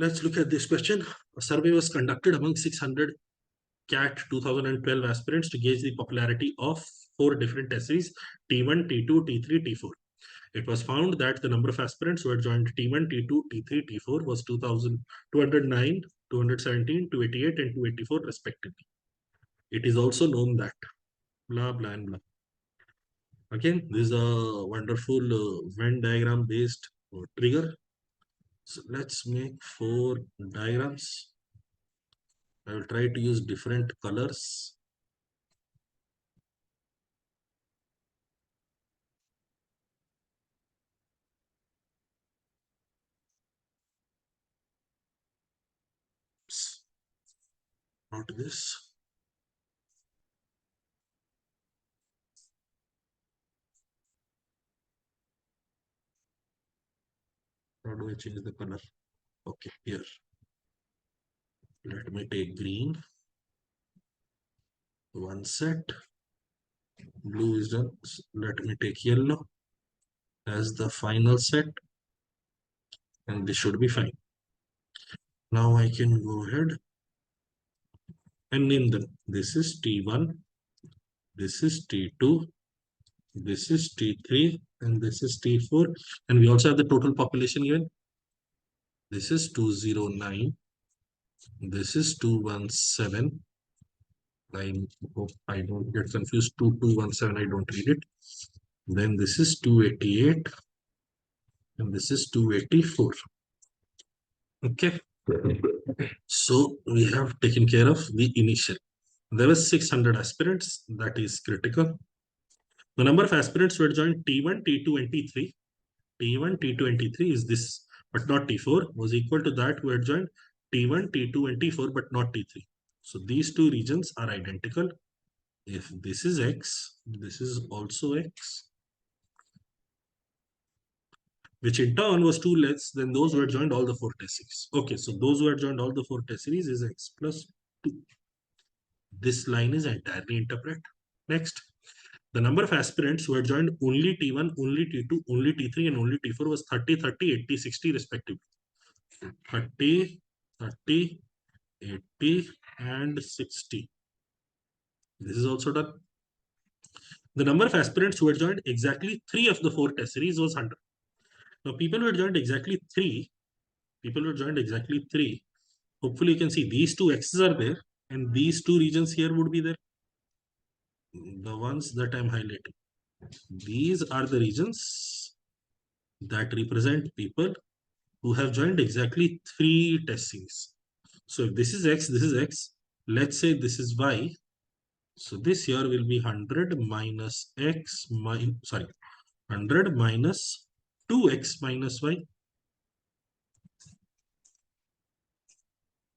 Let's look at this question. A survey was conducted among 600 CAT 2012 aspirants to gauge the popularity of 4 different test series T1, T2, T3, T4. It was found that the number of aspirants who had joined T1, T2, T3, T4 was 2,209, 217, 288, and 284 respectively. It is also known that blah blah and blah. Again, this is a wonderful Venn diagram based trigger. So let's make 4 diagrams. I will try to use different colors. Not this. How do I change the color? Okay, here. Let me take green. One set. Blue is done. Let me take yellow as the final set. And this should be fine. Now I can go ahead and name them. This is T1. This is T2. This is T3. And this is T4. And we also have the total population given. This is 209. This is 217. I hope I don't get confused. 2217, I don't read it. Then this is 288. And this is 284. Okay. So we have taken care of the initial. There were 600 aspirants. That is critical. The number of aspirants who had joined T1, T2, and T3. T1, T2, and T3 is this, but not T4, was equal to that who had joined T1, T2, and T4, but not T3. So these two regions are identical. If this is X, this is also X, which in turn was 2 less than those who had joined all the 4 test series. Okay, so those who had joined all the 4 test series is X plus 2. This line is entirely interpret. Next, the number of aspirants who had joined only T1, only T2, only T3, and only T4 was 30, 30, 80, 60 respectively. 30, 30, 80, and 60. This is also done. The number of aspirants who had joined exactly 3 of the 4 test series was 100. Now, people who had joined exactly 3, hopefully you can see these 2 X's are there, and these 2 regions here would be there. The ones that I'm highlighting. These are the regions that represent people who have joined exactly 3 test series. So if this is X, this is X. Let's say this is Y. So this here will be 100 minus X, 100 minus 2X minus Y.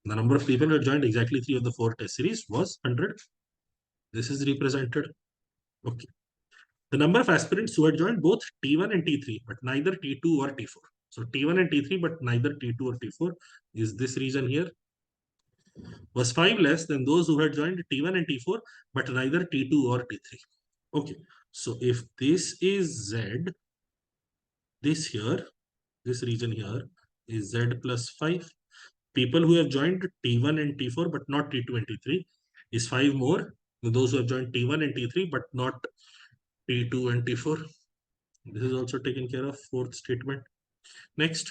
The number of people who had joined exactly 3 of the 4 test series was 100. This is represented. Okay. The number of aspirants who had joined both T1 and T3, but neither T2 or T4. So T1 and T3, but neither T2 or T4 is this region here, was 5 less than those who had joined T1 and T4, but neither T2 or T3. Okay. So if this is Z, this region here is Z plus 5. People who have joined T1 and T4, but not T2 and T3 is 5 more than those who have joined T1 and T3, but not T2 and T4. This is also taken care of, 4th statement. Next,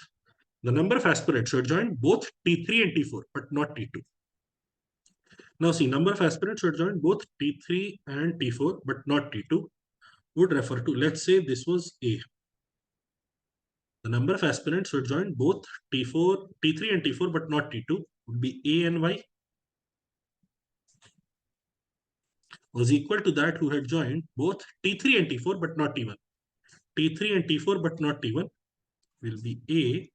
the number of aspirants who had joined both T3 and T4, but not T2. Now see, number of aspirants who had joined both T3 and T4, but not T2 would refer to, let's say this was A. The number of aspirants who had joined both T3 and T4, but not T2 would be A and Y, was equal to that who had joined both T3 and T4, but not T1. T3 and T4, but not T1 will be A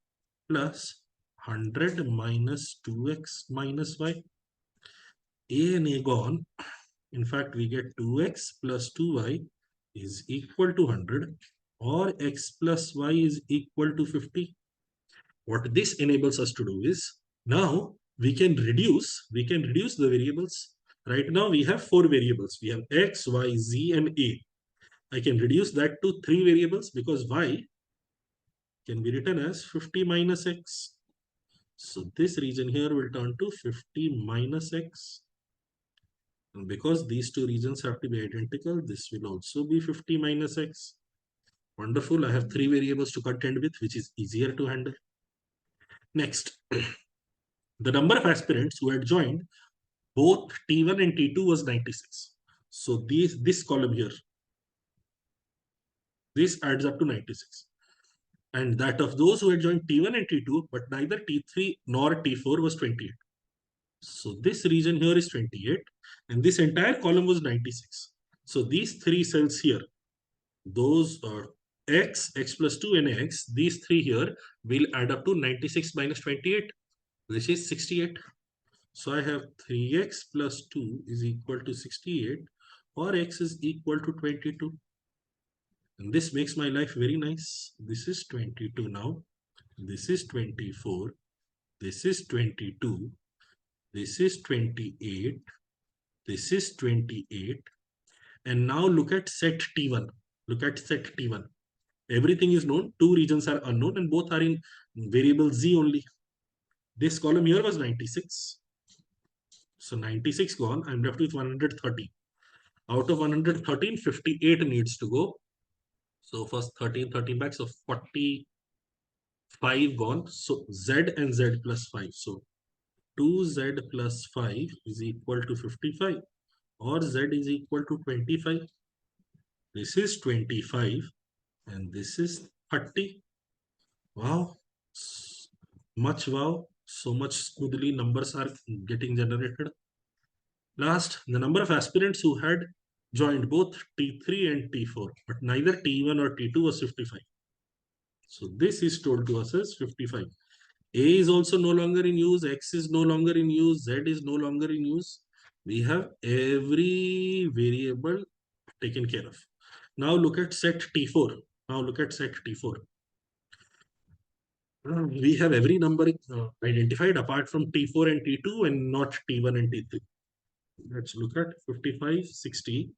plus 100 minus 2X minus Y. A and A gone. In fact, we get 2X plus 2Y is equal to 100, or X plus Y is equal to 50. What this enables us to do is, now we can reduce the variables. Right now we have 4 variables. We have X, Y, Z, and A. I can reduce that to 3 variables because Y can be written as 50 minus X. So this region here will turn to 50 minus x. And because these two regions have to be identical, this will also be 50 minus x. Wonderful. I have three variables to contend with, which is easier to handle. Next, the number of aspirants who had joined both T1 and T2 was 96. So this column here, this adds up to 96. And that of those who had joined T1 and T2, but neither T3 nor T4 was 28. So this region here is 28, and this entire column was 96. So these three cells here, those are x, x plus 2, and x, these three here will add up to 96 minus 28, which is 68. So I have 3x plus 2 is equal to 68, or x is equal to 22. And this makes my life very nice. This is 22 now. This is 24. This is 22. This is 28. This is 28. And now look at set T1. Look at set T1. Everything is known. Two regions are unknown and both are in variable z only. This column here was 96. So 96 gone. I'm left with 130. Out of 113, 58 needs to go. So first 13 back. So 45 gone. So z and z plus 5. So 2z plus 5 is equal to 55. Or z is equal to 25. This is 25. And this is 30. Wow. Much wow. So much smoothly numbers are getting generated. Last, the number of aspirants who had joined both T3 and T4, but neither T1 or T2 was 55. So this is told to us as 55. A is also no longer in use, X is no longer in use, Z is no longer in use. We have every variable taken care of. Now look at set T4. Now look at set T4. We have every number identified apart from T4 and T2 and not T1 and T3. Let's look at 55, 60.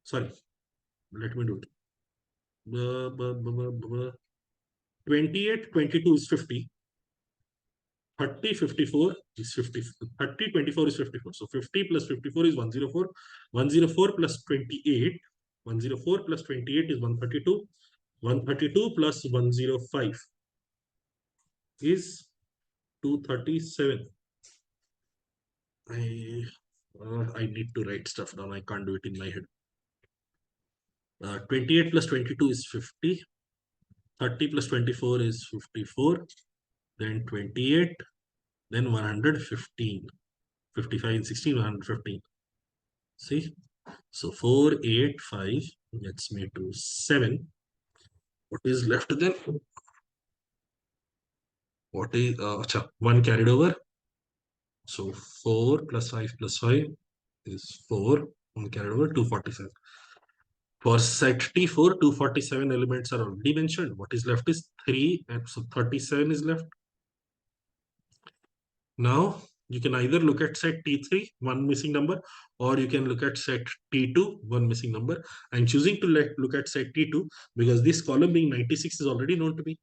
Sorry, let me do it. 28, 22 is 50. 30, 54 is 50. 30, 24 is 54. So 50 plus 54 is 104. 104 plus 28. 104 plus 28 is 132. 132 plus 105 is 237. I need to write stuff down. I can't do it in my head. 28 plus 22 is 50. 30 plus 24 is 54. Then 28. Then 115. 55 and 16, 115. See? So 4, 8, 5 gets me to 7. What is left then? What is 1 carried over? So 4 plus 5 plus 5 is 4. 1 carried over, 247. For set T4, 247 elements are already mentioned. What is left is 3, and so 37 is left. Now, you can either look at set T3, one missing number, or you can look at set T2, one missing number. I'm choosing to look at set T2 because this column being 96 is already known to me.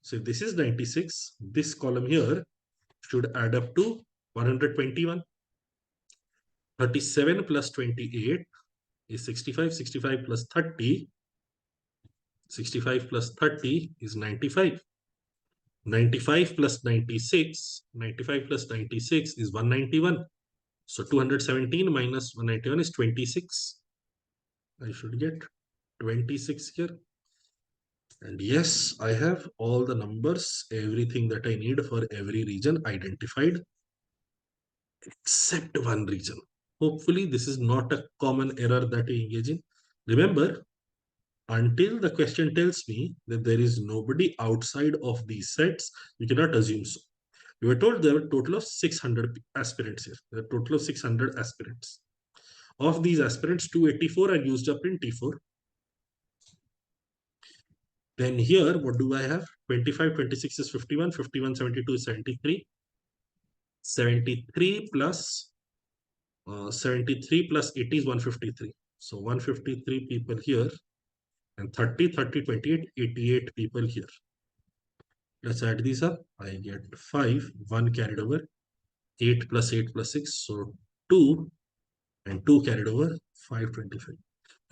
So if this is 96, this column here should add up to 121. 37 plus 28 is 65. 65 plus 30. 65 plus 30 is 95. 95 plus 96. 95 plus 96 is 191. So 217 minus 191 is 26. I should get 26 here. And yes, I have all the numbers, everything that I need for every region identified, except one region. Hopefully, this is not a common error that we engage in. Remember, until the question tells me that there is nobody outside of these sets, you cannot assume so. We were told there were a total of 600 aspirants here. There are a total of 600 aspirants. Of these aspirants, 284 are used up in T4. Then here, what do I have? 25, 26 is 51, 51, 72 is 73. 73 plus 73 plus 80 is 153. So 153 people here, and 30, 30, 28, 88 people here. Let's add these up. I get 5, 1 carried over, 8 plus 8 plus 6, so 2, and 2 carried over, 525.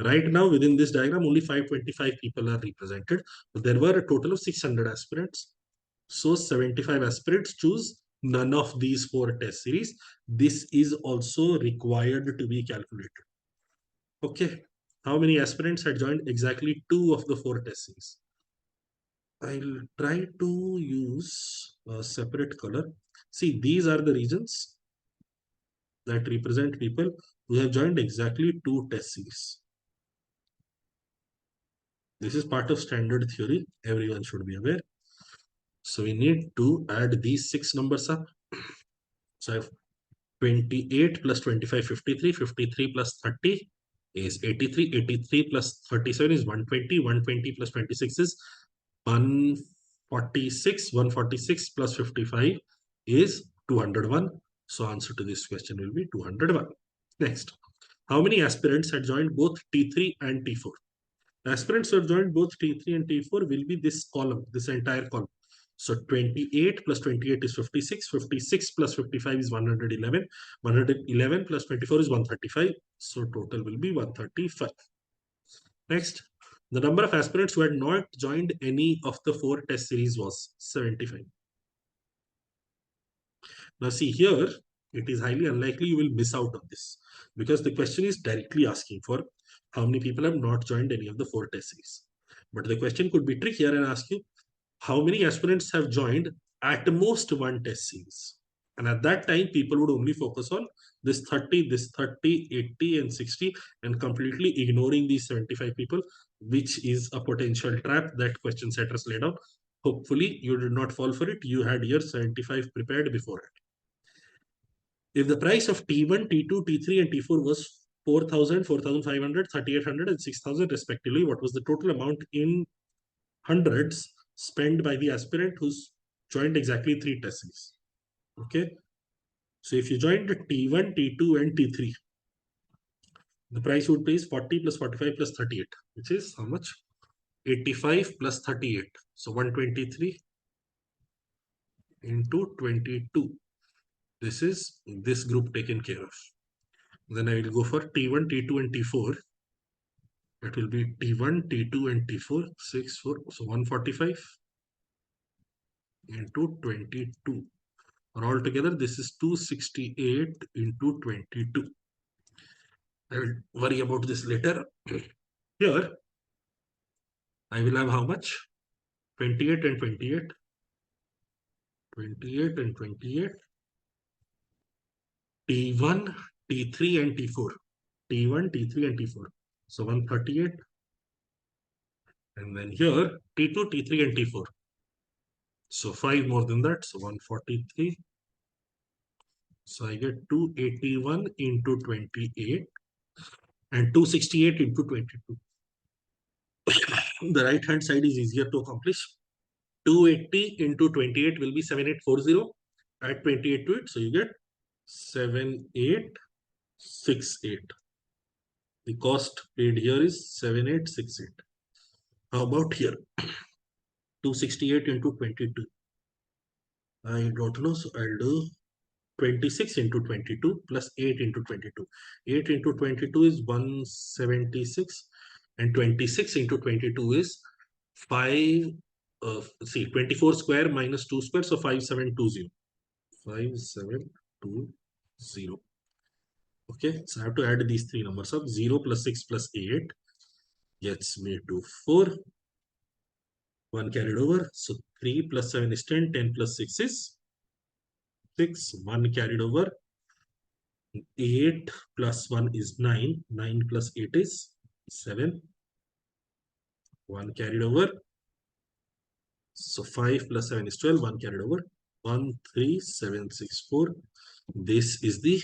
Right now, within this diagram, only 525 people are represented. But there were a total of 600 aspirants. So 75 aspirants choose none of these 4 test series. This is also required to be calculated. Okay. How many aspirants had joined? Exactly 2 of the 4 test series. I'll try to use a separate color. See, these are the regions that represent people who have joined exactly 2 test series. This is part of standard theory. Everyone should be aware. So we need to add these 6 numbers up. So I have 28 plus 25, 53. 53 plus 30 is 83. 83 plus 37 is 120. 120 plus 26 is 146. 146 plus 55 is 201. So answer to this question will be 201. Next, how many aspirants had joined both T3 and T4? Aspirants who have joined both T3 and T4 will be this column, this entire column. So 28 plus 28 is 56. 56 plus 55 is 111. 111 plus 24 is 135. So total will be 135. Next, the number of aspirants who had not joined any of the 4 test series was 75. Now see here, it is highly unlikely you will miss out on this because the question is directly asking for how many people have not joined any of the 4 test series. But the question could be trickier and ask you how many aspirants have joined at most 1 test series. And at that time, people would only focus on this 30, 80, and 60, and completely ignoring these 75 people, which is a potential trap that question setters laid out. Hopefully, you did not fall for it. You had your 75 prepared beforehand. If the price of T1, T2, T3, and T4 was 4,000, 4,500, 3,800, and 6,000 respectively, what was the total amount in hundreds spent by the aspirant who's joined exactly 3 test series? Okay. So if you joined T1, T2, and T3, the price would be 40 plus 45 plus 38, which is how much? 85 plus 38. So 123 into 22. This is this group taken care of. Then I will go for T1, T2, and T4. It will be T1, T2, and T4, 6, 4. So 145 into 22. Or altogether, this is 268 into 22. I will worry about this later. Here, I will have how much? 28 and 28. 28 and 28. T1, T3, and T4. T1, T3, and T4. So 138. And then here, T2, T3, and T4. So 5 more than that. So 143. So I get 281 into 28 and 268 into 22. The right hand side is easier to accomplish. 280 into 28 will be 7840. Add 28 to it. So you get 7868. The cost paid here is 7868. How about here? 268 into 22. I don't know. So I'll do 26 into 22 plus 8 into 22. 8 into 22 is 176. And 26 into 22 is 5. 24 square minus 2 square. So 5720. 5720. Okay, so I have to add these 3 numbers up. 0 plus 6 plus 8 gets me to 4. 1 carried over. So 3 plus 7 is 10. 10 plus 6 is 6. 1 carried over. 8 plus 1 is 9. 9 plus 8 is 7. 1 carried over. So 5 plus 7 is 12. 1 carried over. 13764. This is the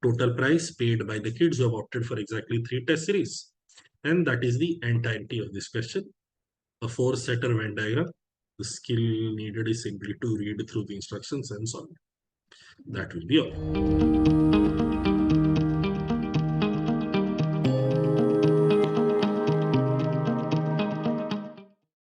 total price paid by the kids who have opted for exactly 3 test series. And that is the entirety of this question. A 4-setter Venn diagram. The skill needed is simply to read through the instructions and solve. That will be all.